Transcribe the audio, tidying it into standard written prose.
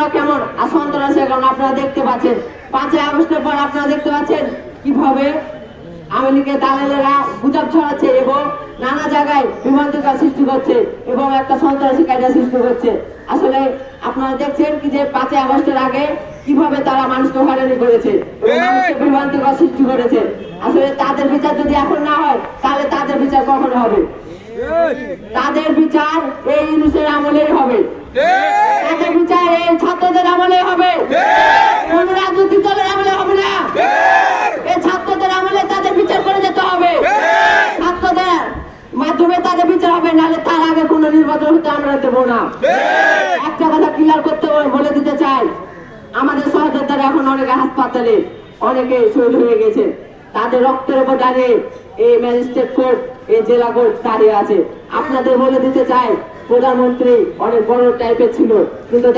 ওরা কেমন সন্ত্রাসী এখন আপনারা দেখতে পাচ্ছেন। 5ই আগস্টের পর আপনারা দেখতে পাচ্ছেন কিভাবে আওয়ামী লীগের দালালেরা গুজব ছড়াচ্ছে এবং নানা জায়গায় বিভ্রান্তিকর সৃষ্টি করছে এবং একটা সন্ত্রাসী কায়দা সৃষ্টি করছে। আসলে আপনারা দেখছেন কি যে 5ই আগস্টের আগে কিভাবে তারা মানুষকে হয়রানি করেছে এবং মানুষকে বিভ্রান্তিকর সৃষ্টি করেছে। আসলে তাদের বিচার যদি এখন না হয় তাহলে তাদের বিচার কখন হবে? তাদের বিচার এই ইউনূসের আমলেই হবে, তাদের বিচার এই ছাত্রদের আমলে হবে, কোন রাজনৈতিক দলের আমলে হবে না। এই ছাত্রদের আমলে তাদের বিচার করে যেতে হবে, ছাত্রদের মাধ্যমে তাদের বিচার হবে, নাহলে তার আগে কোনো নির্বাচন হতে আমরা দেবো না। একটা কথা ক্লিয়ার করতে বলে দিতে চাই, আমাদের সহযোদ্ধারা এখন অনেকে হাসপাতালে, অনেকে শহীদ হয়ে গেছে, তাদের রক্তের উপর দাঁড়িয়ে এই ম্যাজিস্ট্রেট কোর্ট, এই জেলা কোর্ট দাঁড়িয়ে আছে। আপনাদের বলে দিতে চাই, প্রধানমন্ত্রী অনেক বড় টাইপের ছিল, কিন্তু